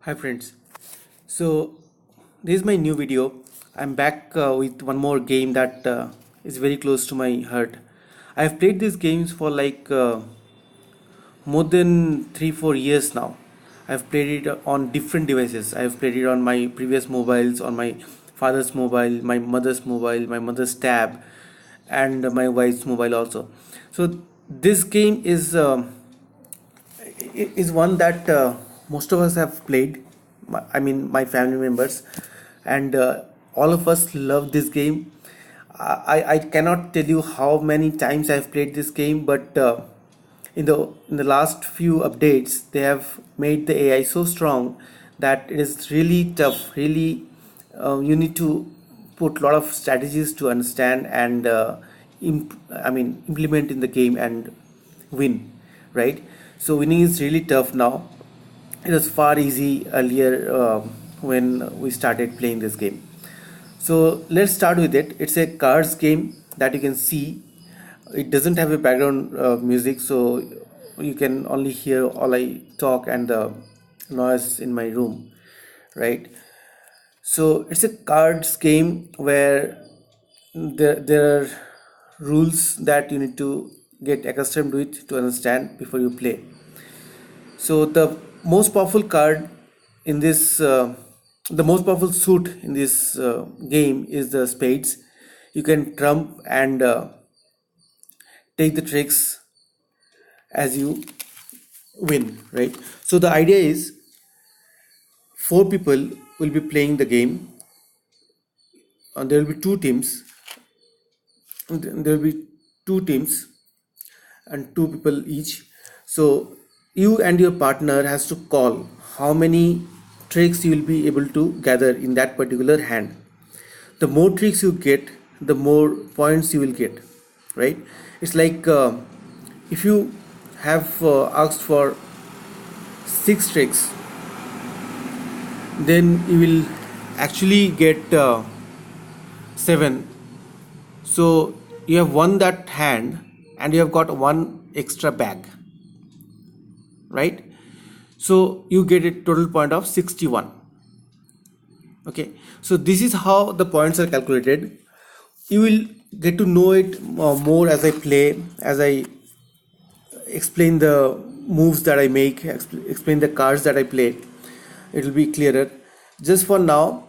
Hi friends, so this is my new video. I'm back with one more game that is very close to my heart. I've played these games for more than 3-4 years now. I've played it on different devices. I've played it on my previous mobiles, on my father's mobile, my mother's tab, and my wife's mobile also. So this game is one that most of us have played. I mean, my family members, and all of us love this game. I cannot tell you how many times I've played this game, but in the last few updates, they have made the AI so strong that it is really tough. Really, you need to put a lot of strategies to understand and implement in the game and win, right? So winning is really tough now. It was far easy earlier when we started playing this game. So let's start with it. It's a cards game that you can see. It doesn't have a background music, so you can only hear all I talk and the noise in my room, right? So it's a cards game where there are rules that you need to get accustomed to it to understand before you play. So most powerful card in this, the most powerful suit in this game is the spades. You can trump and take the tricks as you win, right? So the idea is four people will be playing the game. There will be two teams. There will be two teams and two people each. So you and your partner has to call how many tricks you will be able to gather in that particular hand. The more tricks you get, the more points you will get, right? It's like if you have asked for six tricks, then you will actually get seven. So you have won that hand and you have got one extra bag, right? So you get a total point of 61. Okay, so this is how the points are calculated. You will get to know it more as I play, as I explain the moves that I make, explain the cards that I play. It will be clearer. Just for now,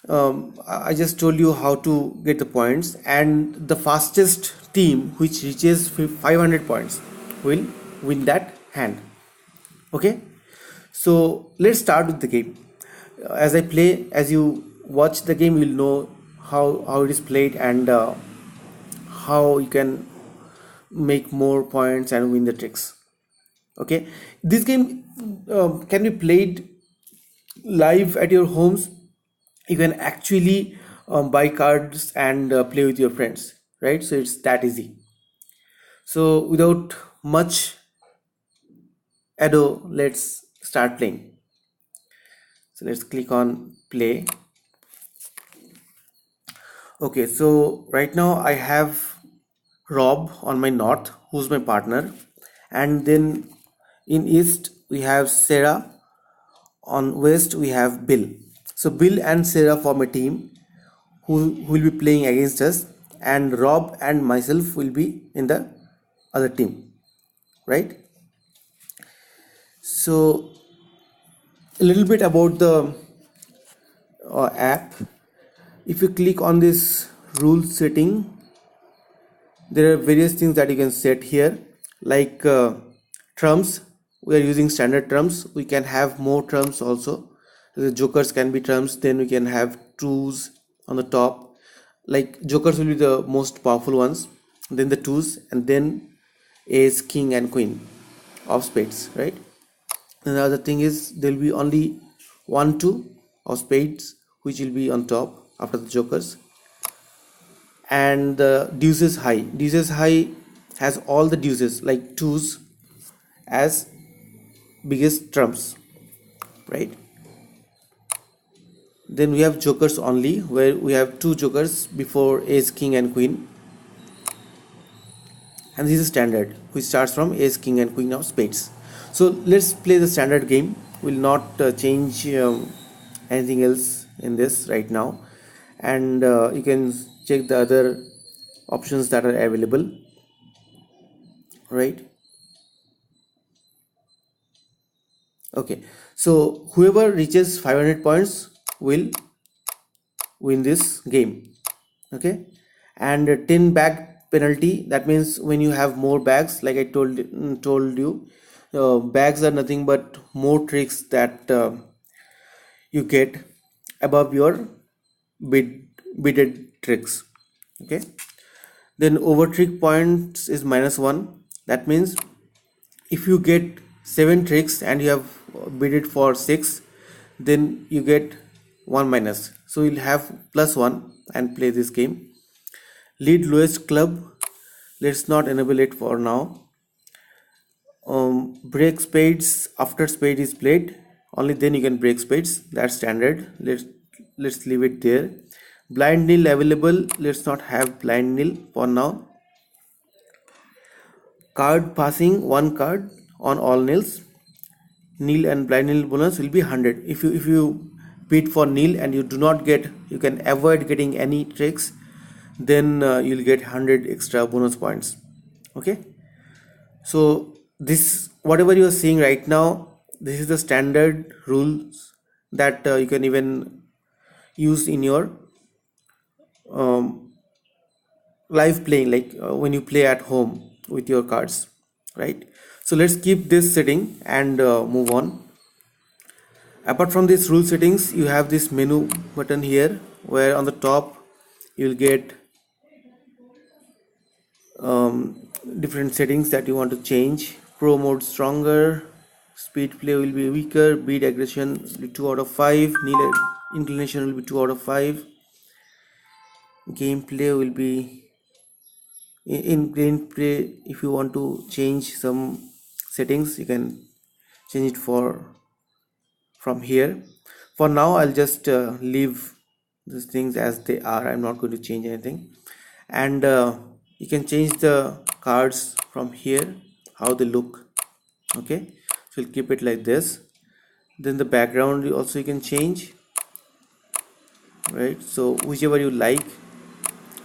I just told you how to get the points, and the fastest team which reaches 500 points will win that hand. Okay, so let's start with the game. As I play, as you watch the game, you'll know how it is played and how you can make more points and win the tricks. Okay, this game can be played live at your homes. You can actually buy cards and play with your friends, right? So it's that easy. So without much ado, let's start playing. So let's click on play. Okay, so right now I have Rob on my north, who's my partner, and then in east we have Sarah, on west we have Bill. So Bill and Sarah form a team who will be playing against us, and Rob and myself will be in the other team, right? So a little bit about the app. If you click on this rule setting, there are various things that you can set here, like trumps. We are using standard trumps. We can have more trumps also. The jokers can be trumps. Then we can have twos on the top. Like jokers will be the most powerful ones, then the twos, and then ace, king, and queen of spades, right? And the other thing is there will be only 1 2 of spades which will be on top after the jokers, and the deuces high. Deuces high has all the deuces like twos as biggest trumps, right? Then we have jokers only, where we have two jokers before ace, king, and queen, and this is standard which starts from ace, king, and queen of spades. So let's play the standard game. will not change anything else in this right now, and you can check the other options that are available, right? Okay, so whoever reaches 500 points will win this game. Okay, and 10 bag penalty, that means when you have more bags, like I told you, bags are nothing but more tricks that you get above your bidded tricks. Okay, then over trick points is -1. That means if you get 7 tricks and you have bidded for 6, then you get 1 minus, so you'll have +1 and play this game. Lead lowest club, let's not enable it for now. Break spades after spade is played, only then you can break spades, that's standard. Let's leave it there. Blind nil available, let's not have blind nil for now. Card passing, 1 card on all nils. Nil and blind nil bonus will be 100. If you bid for nil and you do not get, you can avoid getting any tricks, then you'll get 100 extra bonus points. Okay, so this, whatever you are seeing right now, this is the standard rules that you can even use in your um, live playing, like when you play at home with your cards, right? So let's keep this setting and move on. Apart from these rule settings, you have this menu button here, where on the top you will get different settings that you want to change. Pro mode stronger, speed play will be weaker, beat aggression will be 2 out of 5, nil inclination will be 2 out of 5, gameplay will be in gameplay. If you want to change some settings, you can change it from here. For now I'll just leave these things as they are. I'm not going to change anything, and you can change the cards from here, how they look. Okay, so we'll keep it like this. Then the background also you can change, right? So whichever you like,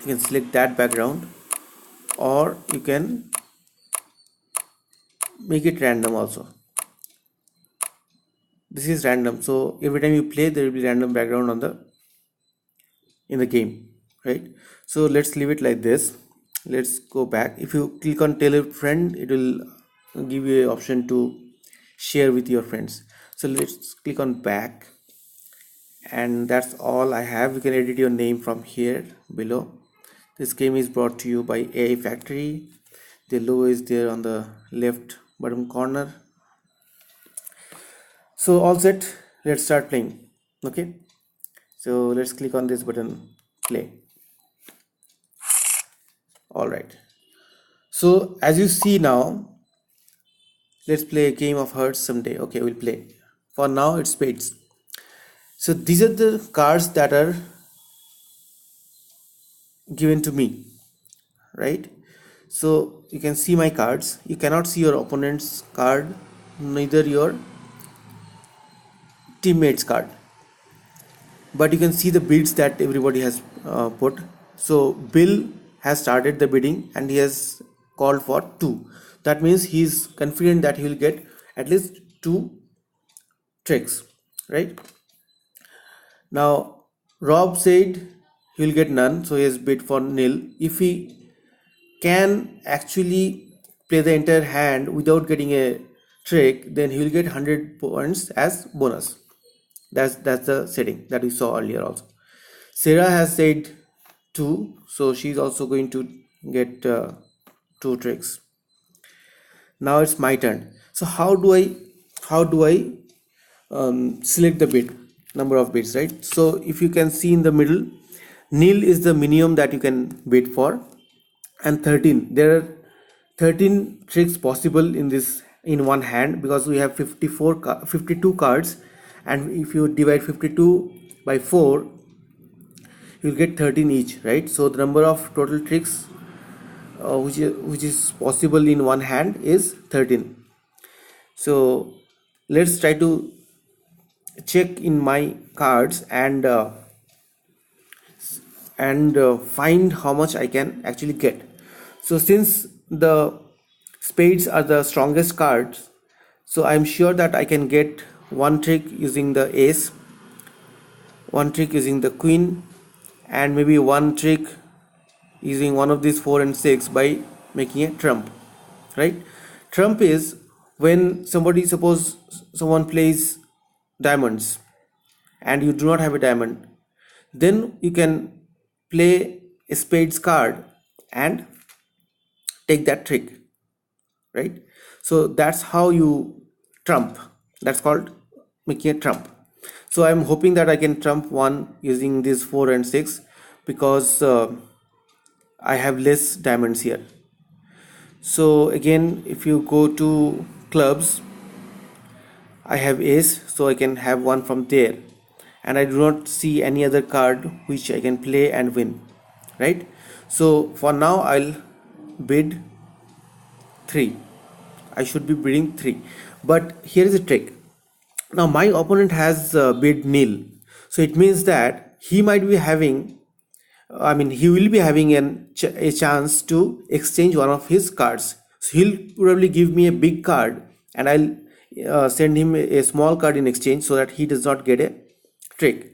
you can select that background, or you can make it random also. This is random, so every time you play there will be random background in the game, right? So let's leave it like this. Let's go back. If you click on tell a friend, it will give you an option to share with your friends. So let's click on back, and that's all I have. You can edit your name from here below. This game is brought to you by AI Factory. The logo is there on the left bottom corner. So all set, let's start playing. Okay, so let's click on this button, play. All right, so as you see now, let's play a game of hearts someday. Okay, we'll play. For now it's spades. So these are the cards that are given to me, right? So you can see my cards. You cannot see your opponent's card, neither your teammates card, but you can see the bids that everybody has put. So Bill has started the bidding and he has called for 2. That means he is confident that he will get at least 2 tricks, right? Now Rob said he will get none, so he has bid for nil. If he can actually play the entire hand without getting a trick, then he will get 100 points as bonus. That's the setting that we saw earlier also. Sarah has said 2, so she's also going to get 2 tricks. Now it's my turn. So how do I select the bid, number of bids, right? So if you can see in the middle, nil is the minimum that you can bid for, and 13, there are 13 tricks possible in one hand, because we have 52 cards, and if you divide 52 by 4, you'll get 13 each, right? So the number of total tricks which is possible in one hand is 13. So let's try to check in my cards and find how much I can actually get. So since the spades are the strongest cards, so I'm sure that I can get one trick using the ace, one trick using the queen, and maybe one trick using one of these 4 and 6 by making a trump, right? Trump is when suppose someone plays diamonds and you do not have a diamond, then you can play a spades card and take that trick, right? So that's how you trump. That's called making a trump. So I'm hoping that I can trump one using this 4 and 6 because I have less diamonds here. So again, if you go to clubs, I have ace, so I can have one from there, and I do not see any other card which I can play and win, right? So for now I'll bid 3. I should be bidding 3, but here is a trick. Now my opponent has bid nil, so it means that he might be having, I mean, he will be having a chance to exchange one of his cards. So he'll probably give me a big card, and I'll send him a small card in exchange so that he does not get a trick.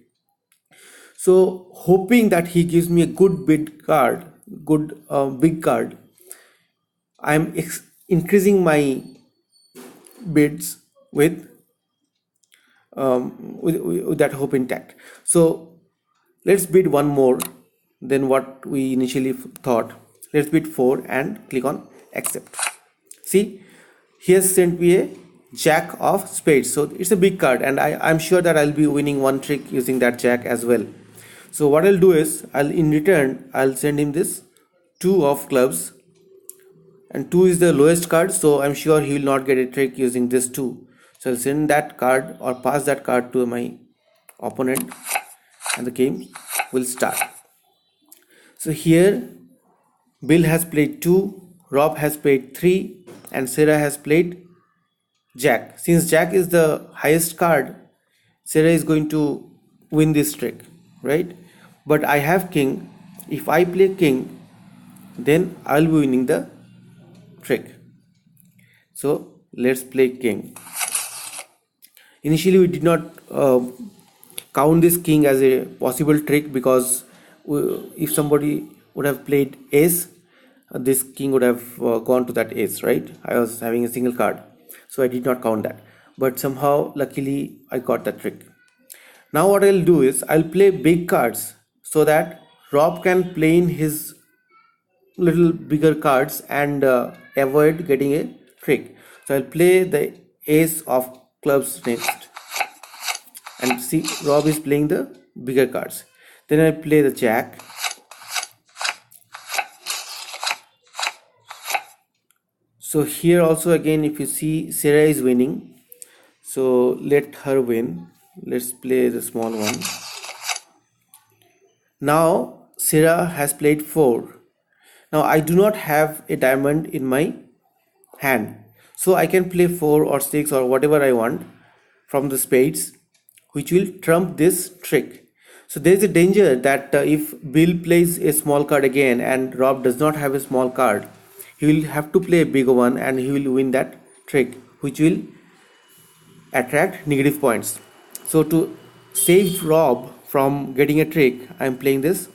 So hoping that he gives me a good bid card, good big card, I'm increasing my bids with that hope intact. So let's bid one more than what we initially thought. Let's bid 4 and click on accept. See, he has sent me a jack of spades, so it's a big card, and I'm sure that I'll be winning one trick using that jack as well. So what I'll do is in return I'll send him this 2 of clubs, and 2 is the lowest card, so I'm sure he will not get a trick using this 2. So I'll send that card or pass that card to my opponent, and the game will start. So here Bill has played 2, Rob has played 3, and Sarah has played Jack. Since Jack is the highest card, Sarah is going to win this trick, right? But I have King. If I play King, then I'll be winning the trick. So let's play King. Initially we did not count this King as a possible trick because if somebody would have played ace, this King would have gone to that ace, right? I was having a single card, so I did not count that, but somehow luckily I got that trick. Now what I'll do is I'll play big cards so that Rob can play in his little bigger cards and avoid getting a trick. So I'll play the ace of clubs next, and see Rob is playing the bigger cards. Then I play the jack. So here also again, if you see, Sarah is winning, so let her win. Let's play the small one. Now Sarah has played 4. Now I do not have a diamond in my hand, so I can play 4 or 6 or whatever I want from the spades, which will trump this trick. So there is a danger that if Bill plays a small card again and Rob does not have a small card, he will have to play a bigger one and he will win that trick, which will attract negative points. So to save Rob from getting a trick, I am playing this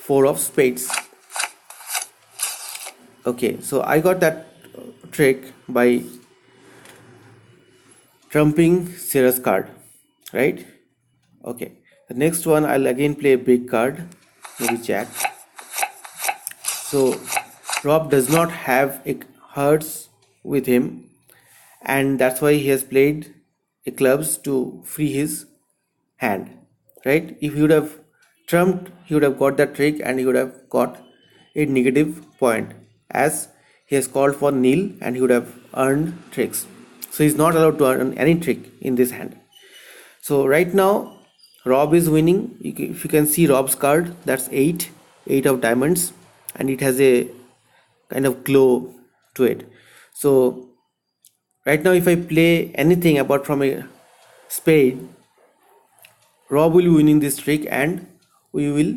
4 of spades. Okay, so I got that trick by trumping Sarah's card, right? Okay, the next one I'll again play a big card, maybe jack. So Rob does not have a hearts with him, and that's why he has played a clubs to free his hand, right? If he would have trumped, he would have got that trick and he would have got a negative point, as he has called for nil and he would have earned tricks. So he's not allowed to earn any trick in this hand. So right now Rob is winning. If you can see Rob's card, that's 8 of diamonds, and it has a kind of glow to it. So right now if I play anything apart from a spade, Rob will be winning this trick and we will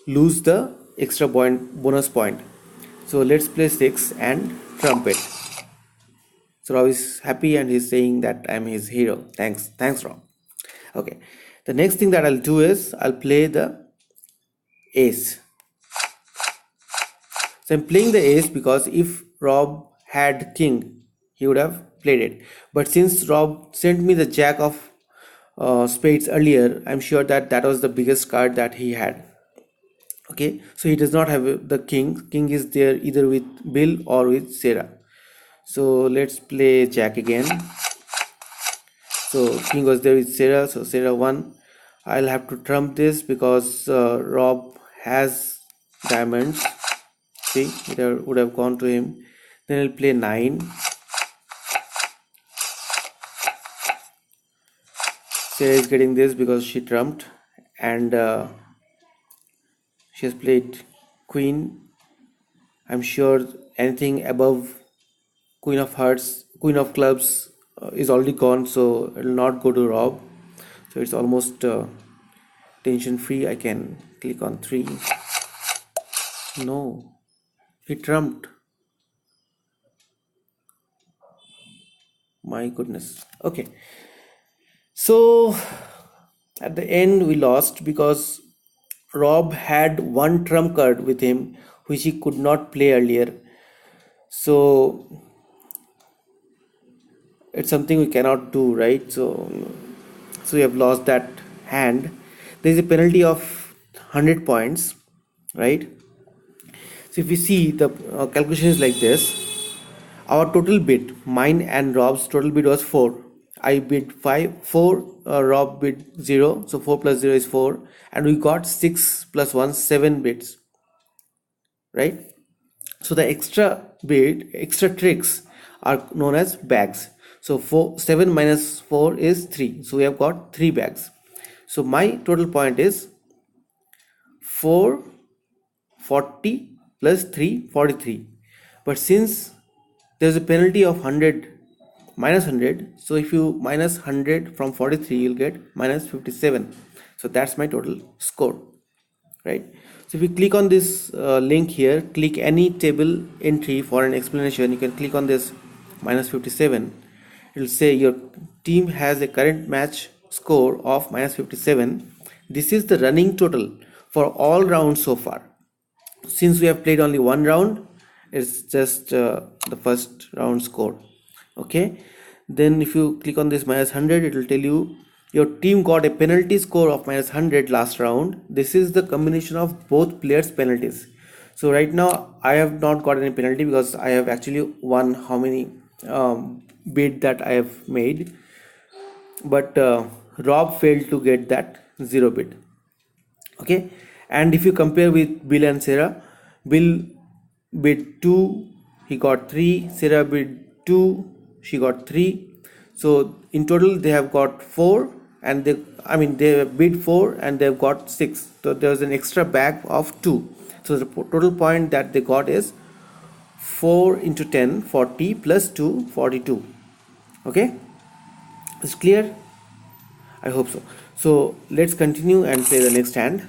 lose the extra point bonus point. So let's play 6 and trumpet. So Rob is happy and he's saying that I'm his hero. Thanks Rob. Okay, the next thing that I'll do is I'll play the ace. So I'm playing the ace because if Rob had king, he would have played it. But since Rob sent me the jack of spades earlier, I'm sure that that was the biggest card that he had. Okay, so he does not have the king is there either with Bill or with Sarah. So let's play jack again. So king was there with Sarah, so Sarah won. I'll have to trump this because Rob has diamonds. See, it would have gone to him. Then I'll play 9. Sarah is getting this because she trumped, and she has played queen. I'm sure anything above queen of hearts, queen of clubs is already gone, so it will not go to Rob. So it's almost tension free. I can click on 3. No, he trumped. My goodness. Okay, so at the end we lost because Rob had one trump card with him which he could not play earlier. So it's something we cannot do, right? So we have lost that hand. There is a penalty of 100 points, right? So if we see the calculation is like this. Our total bid, mine and Rob's total bid was 4. I bid 5, 4, Rob bid 0. So 4 plus 0 is 4. And we got 6 plus 1, 7 bids, right? So the extra bid, extra tricks are known as bags. So 7 minus 4 is 3. So we have got 3 bags. So my total point is 440 plus 3, 43. But since there's a penalty of 100 minus 100, so if you minus 100 from 43, you'll get minus 57. So that's my total score, right? So if you click on this link here, click any table entry for an explanation. You can click on this minus 57. It will say your team has a current match score of minus 57. This is the running total for all rounds so far. Since we have played only one round, it's just the first round score. Okay, then if you click on this minus 100, it will tell you your team got a penalty score of minus 100 last round. This is the combination of both players' penalties. So right now I have not got any penalty because I have actually won how many bid that I have made, but Rob failed to get that 0 bid. Okay, and if you compare with Bill and Sarah, Bill bid 2, he got 3. Sarah bid 2, she got 3. So in total they have got 4, and they bid 4 and they've got 6. So there's an extra bag of 2. So the total point that they got is 4 into 10, 40 plus 2, 42. Okay, it's clear? I hope so. So let's continue and play the next hand.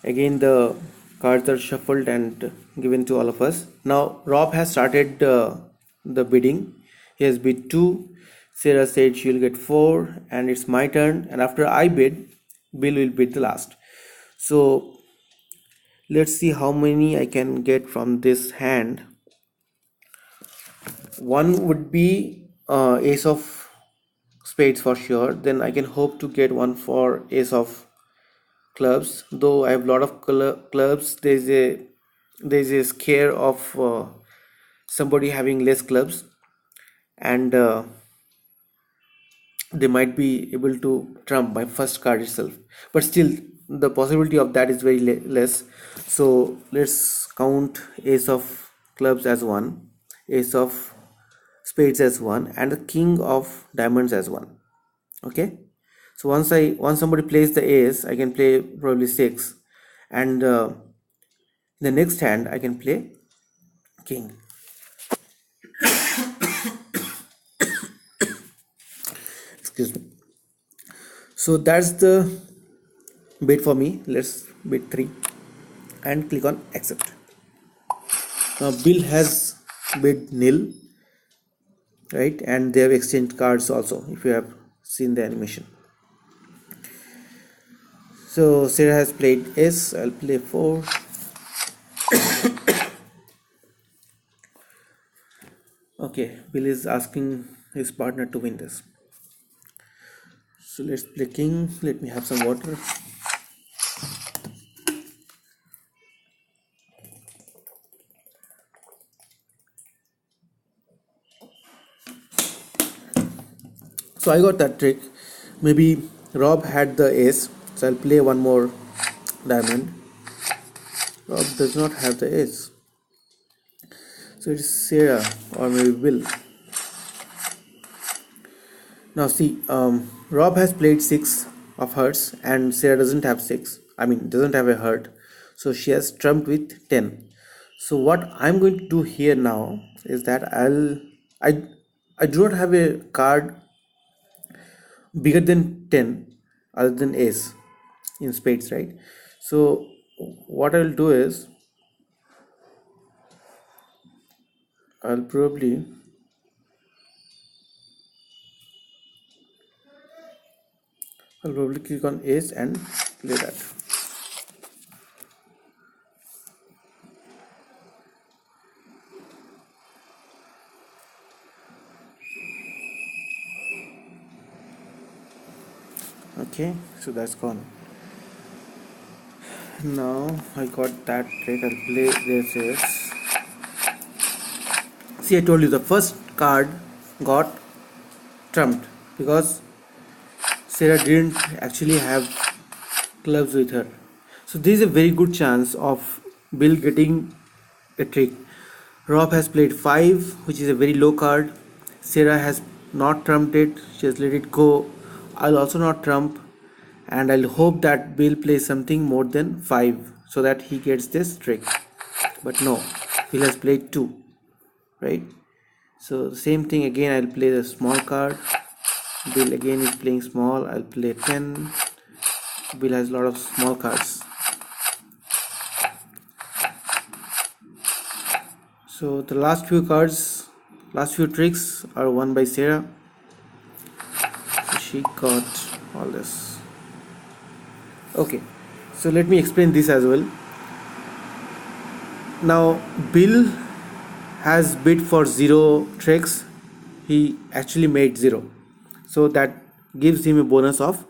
Again the cards are shuffled and given to all of us. Now Rob has started the bidding. He has bid 2. Sarah said she'll get 4, and it's my turn, and after I bid, Bill will bid the last. So let's see how many I can get from this hand. One would be ace of spades for sure. Then I can hope to get one for ace of clubs. Though I have a lot of clubs, there's a scare of somebody having less clubs, and they might be able to trump my first card itself. But still, the possibility of that is very less. So let's count ace of clubs as 1, ace of spades as 1, and the king of diamonds as 1. Okay, so once somebody plays the ace, I can play probably 6, and the next hand I can play king. Excuse me. So that's the bid for me. Let's bid 3 and click on accept. Now Bill has bid nil, right? And they have exchanged cards also, if you have seen the animation. So Sarah has played S, I'll play 4. Okay, Bill is asking his partner to win this. So let's play king. Let me have some water. So I got that trick. Maybe Rob had the ace, so I'll play one more diamond. Rob does not have the ace, so it's Sarah or maybe Bill. Now see, Rob has played 6 of hearts and Sarah doesn't have 6. I mean, doesn't have a heart, so she has trumped with 10. So what I'm going to do here now is that I I do not have a card bigger than 10 other than ace in spades, right? So what I'll do is I'll probably click on ace and play that. Okay, so that's gone. Now I got that trick. I'll play this ace. See, I told you the first card got trumped because Sarah didn't actually have clubs with her. So there is a very good chance of Bill getting a trick. Rob has played 5, which is a very low card. Sarah has not trumped it. She has let it go. I'll also not trump. And I'll hope that Bill plays something more than 5 so that he gets this trick. But no, Bill has played 2, right? So same thing again, I'll play the small card. Bill again is playing small. I'll play 10. Bill has a lot of small cards. So the last few tricks are won by Sarah. So she got all this. Okay, so let me explain this as well. Now Bill has bid for 0 tricks. He actually made 0, so that gives him a bonus of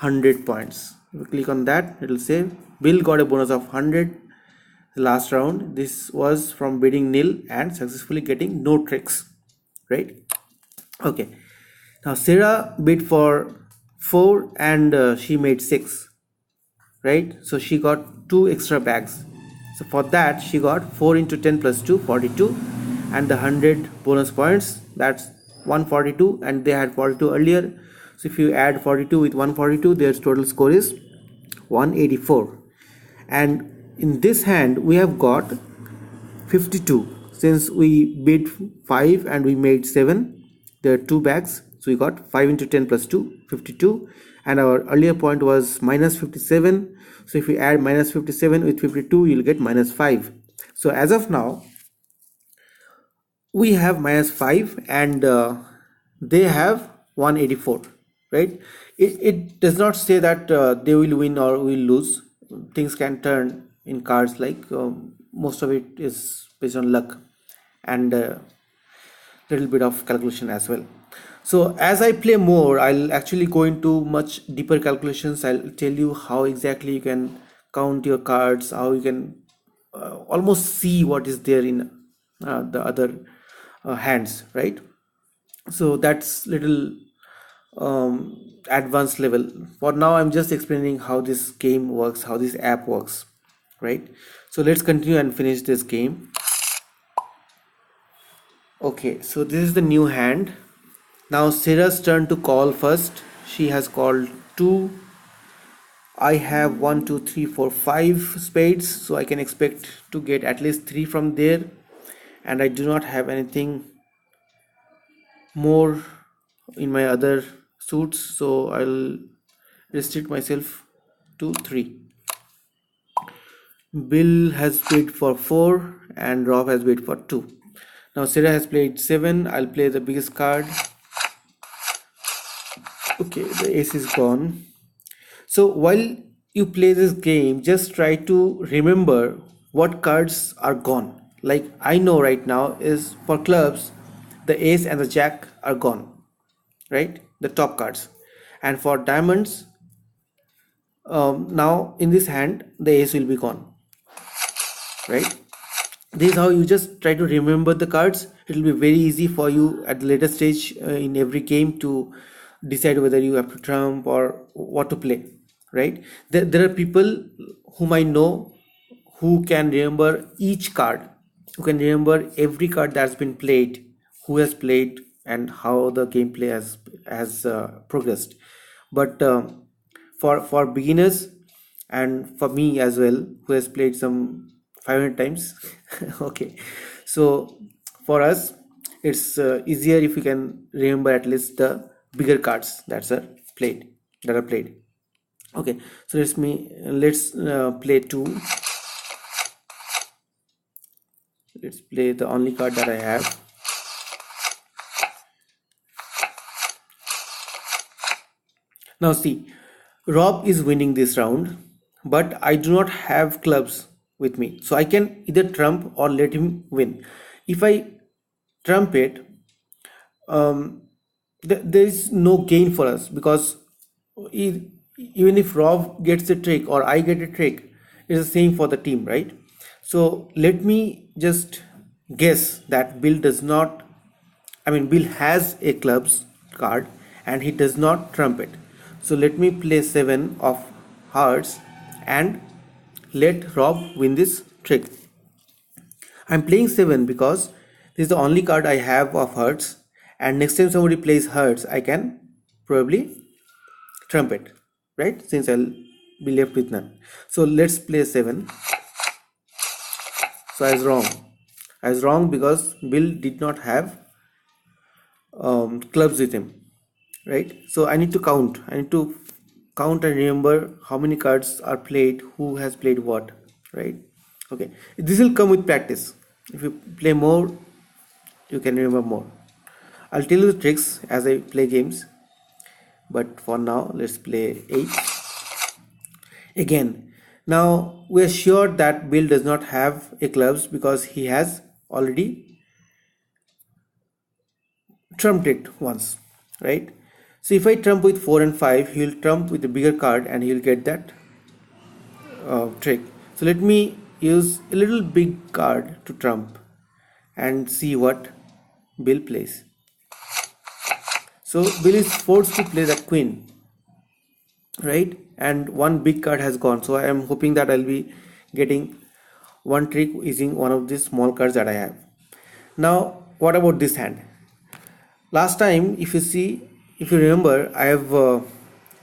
100 points. If you click on that, it will say Bill got a bonus of 100 last round. This was from bidding nil and successfully getting no tricks, right? Okay, now Sarah bid for 4 and she made 6, right? So she got 2 extra bags. So for that she got 4 into 10 plus 2, 42, and the 100 bonus points, that's 142, and they had 42 earlier. So if you add 42 with 142, their total score is 184. And in this hand we have got 52. Since we bid 5 and we made 7, there are 2 bags, so we got 5 into 10 plus 2, 52, and our earlier point was minus 57. So if we add minus 57 with 52, you'll get minus 5. So as of now we have minus 5 and they have 184, right? It does not say that they will win or will lose. Things can turn in cards, like most of it is based on luck and little bit of calculation as well. So as I play more, I'll actually go into much deeper calculations. I'll tell you how exactly you can count your cards, how you can almost see what is there in the other hands, right? So that's little advanced level. For now I'm just explaining how this game works, how this app works, right? So let's continue and finish this game. Okay, so this is the new hand. Now Sarah's turn to call first. She has called 2. I have 1 2 3 4 5 spades, so I can expect to get at least 3 from there, and I do not have anything more in my other suits, so I'll restrict myself to 3. Bill has bid for 4 and Rob has bid for 2. Now Sarah has played 7. I'll play the biggest card. Okay, the ace is gone. So while you play this game, just try to remember what cards are gone. Like I know right now is for clubs, the ace and the jack are gone, right? The top cards. And for diamonds, now in this hand, the ace will be gone, right? This is how you just try to remember the cards. It will be very easy for you at the later stage in every game to decide whether you have to trump or what to play, right? There are people whom I know who can remember each card, who can remember every card that's been played, who has played, and how the gameplay has progressed. But for beginners and for me as well, who has played some 500 times, okay, so for us it's easier if we can remember at least the bigger cards that are played. Okay, so let's play 2. Let's play the only card that I have. Now see, Rob is winning this round, but I do not have clubs with me, so I can either trump or let him win. If I trump it, there is no gain for us, because e- even if Rob gets a trick or I get a trick, it's the same for the team, right? So let me just guess that Bill does not, I mean, Bill has a clubs card and he does not trump it. So let me play 7 of hearts and let Rob win this trick. I'm playing 7 because this is the only card I have of hearts, and next time somebody plays hearts, I can probably trump it, right? Since I'll be left with none. So let's play 7. So I was wrong. I was wrong because Bill did not have clubs with him, right? So I need to count. I need to count and remember how many cards are played, who has played what, right? Okay, this will come with practice. If you play more, you can remember more. I'll tell you the tricks as I play games, but for now let's play 8 again. Now we are sure that Bill does not have a clubs because he has already trumped it once, right? So if I trump with 4 and 5, he will trump with a bigger card and he will get that trick. So let me use a little big card to trump and see what Bill plays. So Bill is forced to play that queen, right? And one big card has gone. So I am hoping that I'll be getting one trick using one of these small cards that I have. Now, what about this hand? Last time, if you remember, I have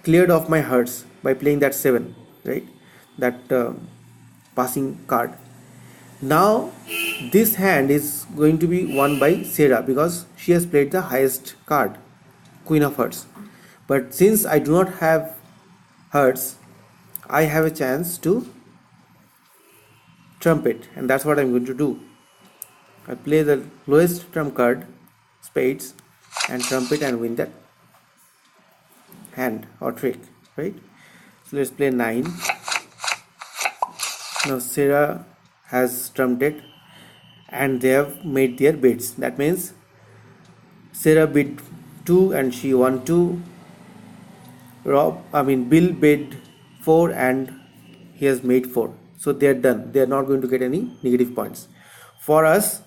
cleared off my hearts by playing that 7, right? That passing card. Now, this hand is going to be won by Sarah because she has played the highest card, Queen of Hearts. But since I do not have hearts, I have a chance to trump it, and that's what I'm going to do. I play the lowest trump card, Spades, and trump it and win that hand or trick, right? So let's play 9. Now Sarah has trumped it and they have made their bids. That means Sarah bid 2 and she won 2. Bill bid 4 and he has made 4. So they are done. They are not going to get any negative points. For us,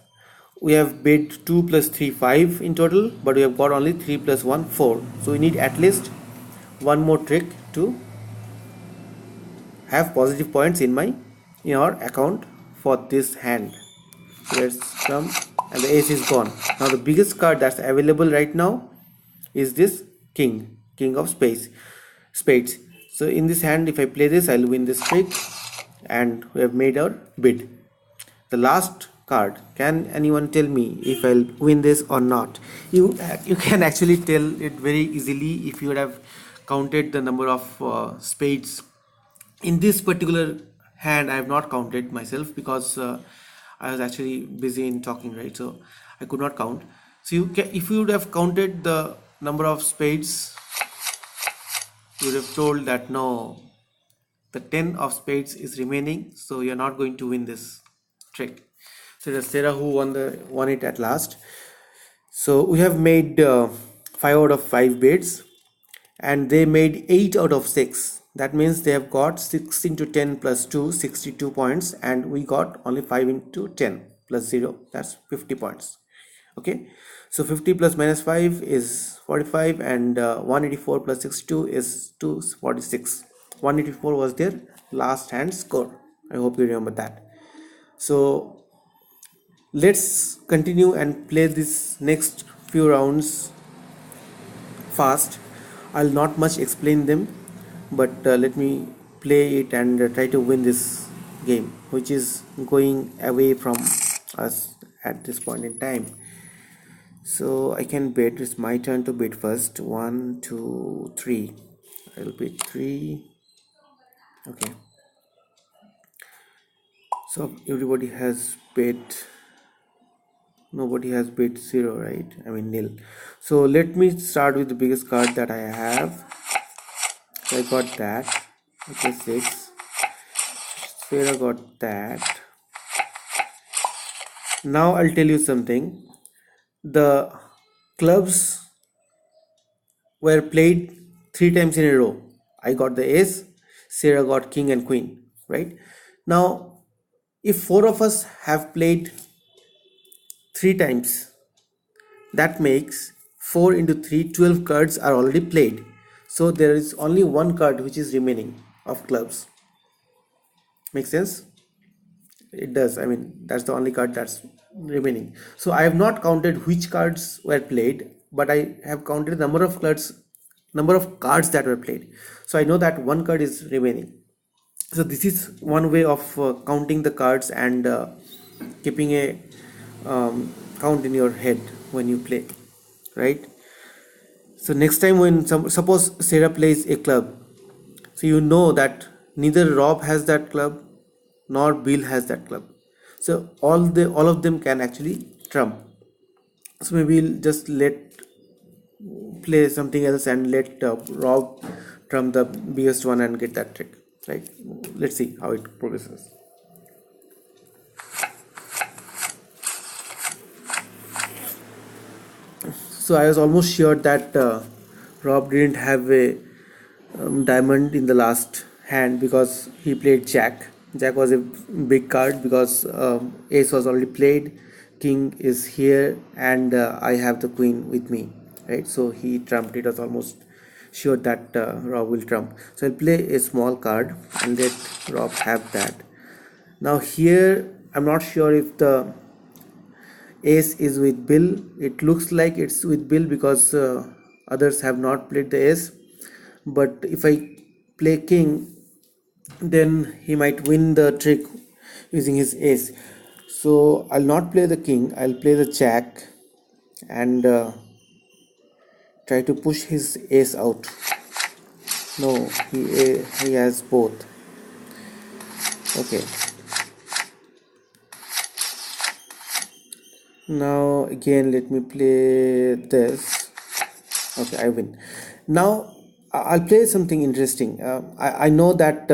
we have bid 2 plus 3 5 in total, but we have got only 3 plus 1 4. So we need at least one more trick to have positive points in our account for this hand. So let's come, and the ace is gone. Now the biggest card that's available right now is this king of spades. So in this hand, if I play this, I'll win this trick, and we have made our bid. The last card. Can anyone tell me if I'll win this or not? You can actually tell it very easily if you would have counted the number of spades. In this particular hand, I have not counted myself because I was actually busy in talking, right? So I could not count. So if you would have counted the number of spades, you would have told that no, the 10 of spades is remaining, so you're not going to win this trick. So it was Sarah who won it at last. So we have made 5 out of 5 beds, and they made 8 out of 6. That means they have got 6 into 10 plus 2, 62 points, and we got only 5 into 10 plus 0, that's 50 points. Okay, so 50 plus minus 5 is 45, and 184 plus 62 is 246. 184 was their last hand score. I hope you remember that. So let's continue and play this next few rounds fast. I'll not much explain them, but let me play it and try to win this game, which is going away from us at this point in time. So I can bet. It's my turn to bet first. 1 2 3. I'll bet 3. Okay, so everybody has bet. Nobody has bet 0, right? I mean nil. So let me start with the biggest card that I have. So I got that. Okay, 6. Sarah got that. Now I'll tell you something. The clubs were played 3 times in a row. I got the ace, Sarah got king and queen, right? Now, if 4 of us have played 3 times, that makes 4 into 3, 12 cards are already played. So there is only one card which is remaining of clubs. Make sense? It does. I mean, that's the only card that's remaining. So I have not counted which cards were played, but I have counted the number of cards that were played. So I know that one card is remaining. So this is one way of counting the cards and keeping a count in your head when you play, right? So next time when suppose Sarah plays a club, so you know that neither Rob has that club nor Bill has that club. So all of them can actually trump. So maybe we'll just let play something else and let Rob trump the biggest one and get that trick. Right? Let's see how it progresses. So I was almost sure that Rob didn't have a diamond in the last hand because he played Jack. Jack was a big card because Ace was already played, King is here, and I have the Queen with me, right? So he trumped. It was almost sure that Rob will trump. So I'll play a small card and let Rob have that. Now here I'm not sure if the ace is with Bill. It looks like it's with Bill because others have not played the ace. But if I play king, then he might win the trick using his ace. So I'll not play the king. I'll play the jack and try to push his ace out. No, he has both. Okay. Now again let me play this. Okay, I win. Now I'll play something interesting. I know that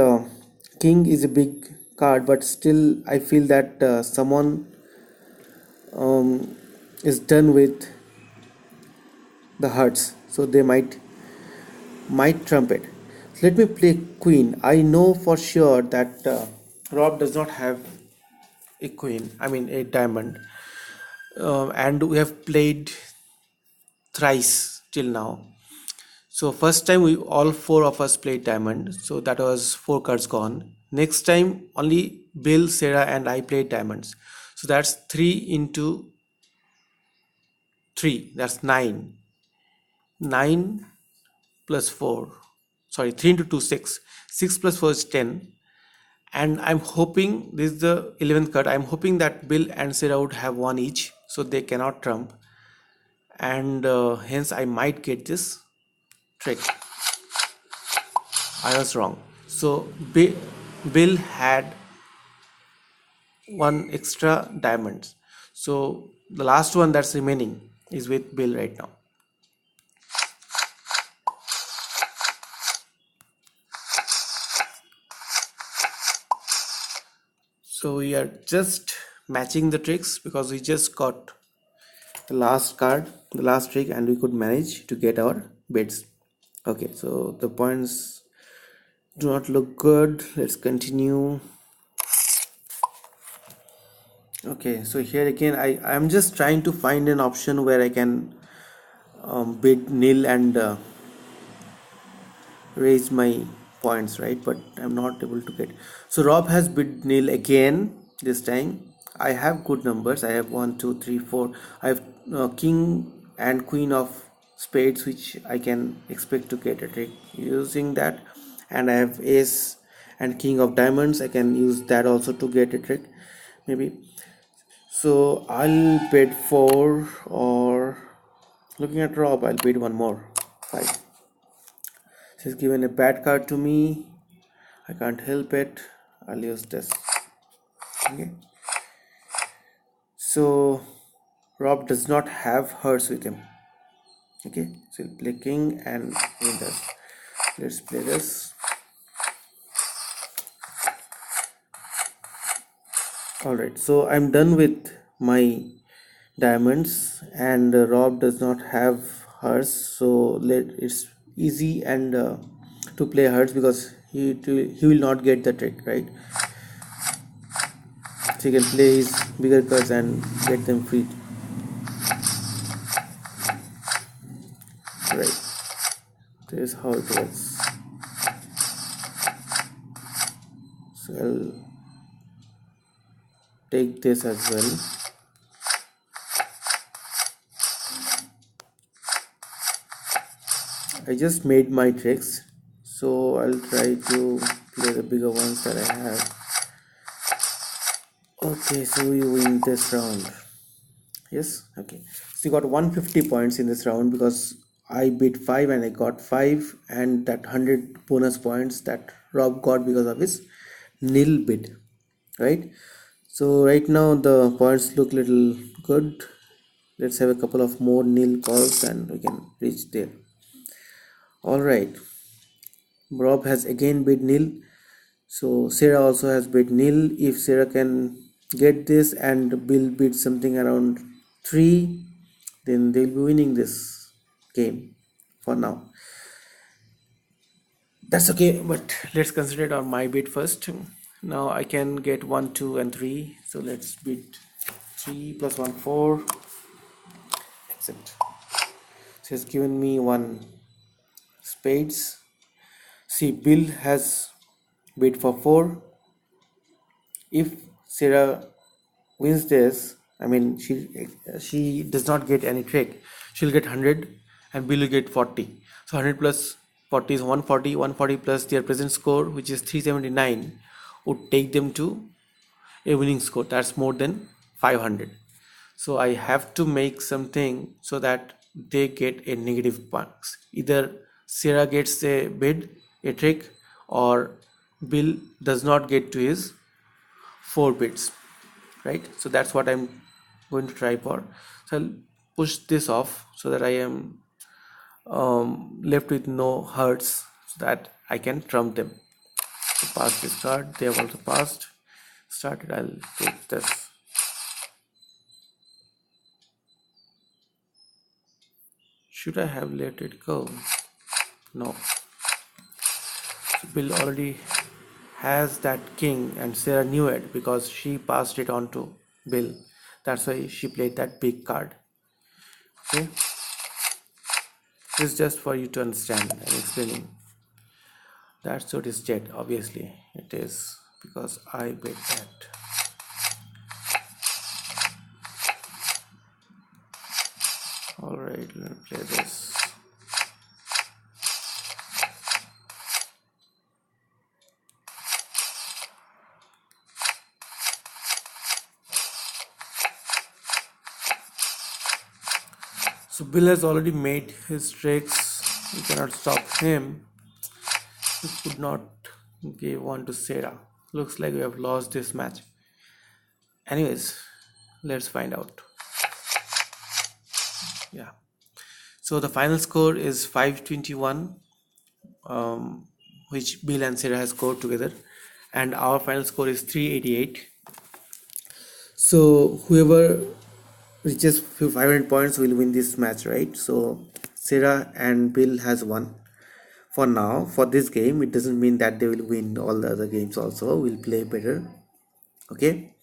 king is a big card, but still I feel that someone is done with the hearts, so they might trump it. So let me play queen. I know for sure that Rob does not have a queen. I mean a diamond, and we have played thrice till now. So first time we all 4 of us played diamond, so that was 4 cards gone. Next time only Bill, Sarah, and I played diamonds. So that's 3 into 3. That's 9. 9 plus 4. Sorry, 3 into 2 6. 6 plus 4 is 10. and I'm hoping this is the 11th card. I'm hoping that Bill and Sarah would have one each, so they cannot trump, and hence I might get this trick. I was wrong. So Bill had one extra diamonds. So the last one that's remaining is with Bill right now. So we are just matching the tricks because we just got the last card, the last trick, and we could manage to get our bids. Okay, so the points do not look good. Let's continue. Okay, so here again I'm just trying to find an option where I can bid nil and raise my points, right? But I'm not able to get. So Rob has bid nil again this time. I have good numbers. I have 1 2 3 4. I have king and queen of spades, which I can expect to get a trick using that, and I have ace and king of diamonds. I can use that also to get a trick maybe. So I'll bid 4, or looking at Rob, I'll bid one more, 5. She's given a bad card to me. I can't help it. I'll use this. Okay. So Rob does not have hearts with him. Okay. So he'll play king and win this. Let's play this. Alright. So I'm done with my diamonds, and Rob does not have hearts. So it's easy and to play hearts because he will not get the trick, right? So he can play his bigger cards and get them free. Right. This is how it works. So I'll take this as well. I just made my tricks, so I'll try to play the bigger ones that I have. Okay, so we win this round. Yes, okay. So you got 150 points in this round because I bid 5 and I got 5, and that 100 bonus points that Rob got because of his nil bid, right? So right now the points look little good. Let's have a couple of more nil calls and we can reach there. All right, Rob has again bid nil, so Sarah also has bid nil. If Sarah can get this and Bill bid something around 3, then they'll be winning this game for now. That's okay, but let's consider it on my bid first. Now I can get 1 2 and 3, so let's bid 3 plus 1 4. Accept. So it's given me one spades. See, Bill has bid for 4. If Sarah wins this, I mean she does not get any trick. She'll get 100 and Bill will get 40. So 100 plus 40 is 140. 140 plus their present score, which is 379, would take them to a winning score. That's more than 500. So I have to make something so that they get a negative marks. Either Sarah gets a bid, a trick, or Bill does not get to his 4 bids, right? So that's what I'm going to try for. So I'll push this off so that I am left with no hearts, so that I can trump them. So pass this card. They have also passed. Started. I'll take this. Should I have let it go? No. So Bill already has that king, and Sarah knew it because she passed it on to Bill. That's why she played that big card. Okay. This is just for you to understand. I'm explaining. That's what is jet. Obviously, it is because I bet that. All right, let me play this. So Bill has already made his tricks. We cannot stop him. He could not give one to Sarah. Looks like we have lost this match. Anyways, let's find out. Yeah. So the final score is 521, which Bill and Sarah has scored together, and our final score is 388. So whoever reaches 500 points will win this match, right? So Sarah and Bill has won for now. For this game, it doesn't mean that they will win all the other games also. Will play better. Okay.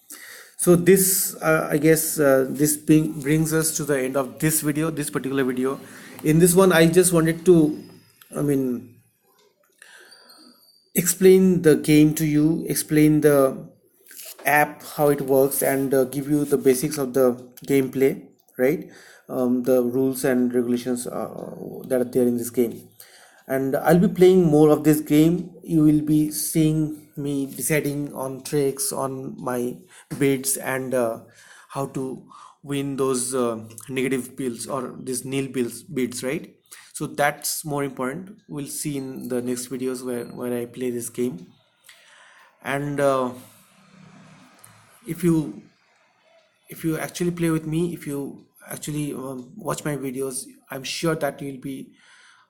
So this I guess this brings us to the end of this video, this particular video. In this one, I just wanted to, I mean, explain the game to you, explain the app, how it works, and give you the basics of the gameplay, right? The rules and regulations that are there in this game. And I'll be playing more of this game. You will be seeing me deciding on tricks, on my bids, and how to win those negative bills or these nil bills bids, right? So that's more important. We'll see in the next videos where I play this game. And if you actually play with me, if you actually watch my videos, I'm sure that you'll be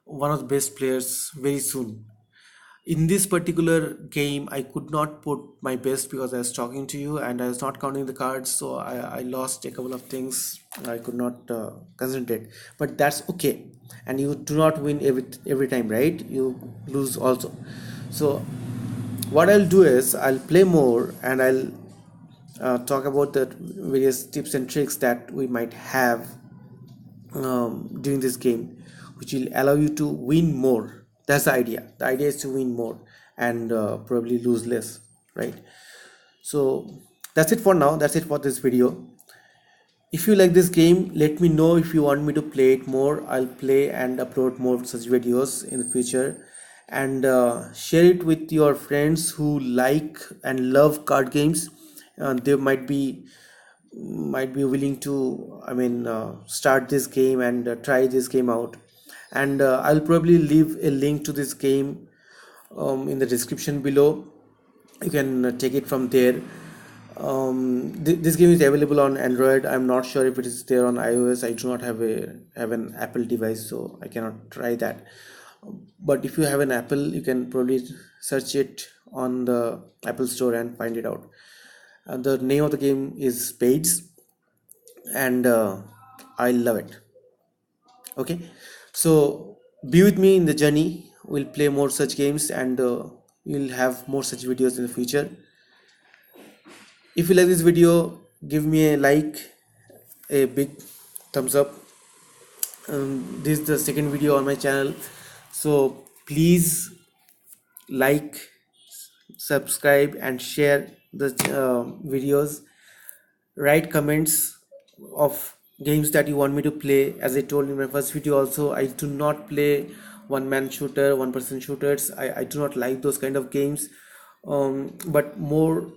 one of the best players very soon. In this particular game, I could not put my best because I was talking to you and I was not counting the cards, so I lost a couple of things. I could not concentrate, but that's okay. And you do not win every time, right? You lose also. So what I'll do is I'll play more and I'll talk about the various tips and tricks that we might have during this game, which will allow you to win more. That's the idea. The idea is to win more and probably lose less, right? So that's it for now. That's it for this video. If you like this game, let me know. If you want me to play it more, I'll play and upload more such videos in the future. And share it with your friends who like and love card games. They might be willing to, I mean, start this game and try this game out. And I'll probably leave a link to this game in the description below. You can take it from there. This game is available on Android. I'm not sure if it is there on iOS. I do not have an Apple device, so I cannot try that. But if you have an Apple, you can probably search it on the Apple Store and find it out. The name of the game is Spades, and I love it. Okay, so be with me in the journey. We'll play more such games, and you'll have more such videos in the future. If you like this video, give me a like, a big thumbs up. This is the second video on my channel, so please like, subscribe, and share the videos. Write comments of games that you want me to play. As I told in my first video also, I do not play one-man shooter, one-person shooters. I do not like those kind of games, but more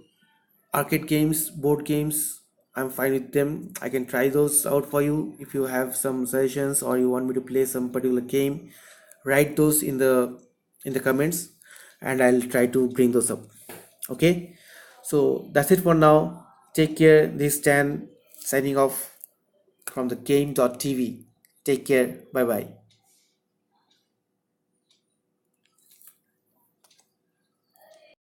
arcade games, board games, I'm fine with them. I can try those out for you. If you have some suggestions or you want me to play some particular game, write those in the comments and I'll try to bring those up. Okay, so that's it for now. Take care. This Stan signing off from the game.tv. Take care. Bye bye.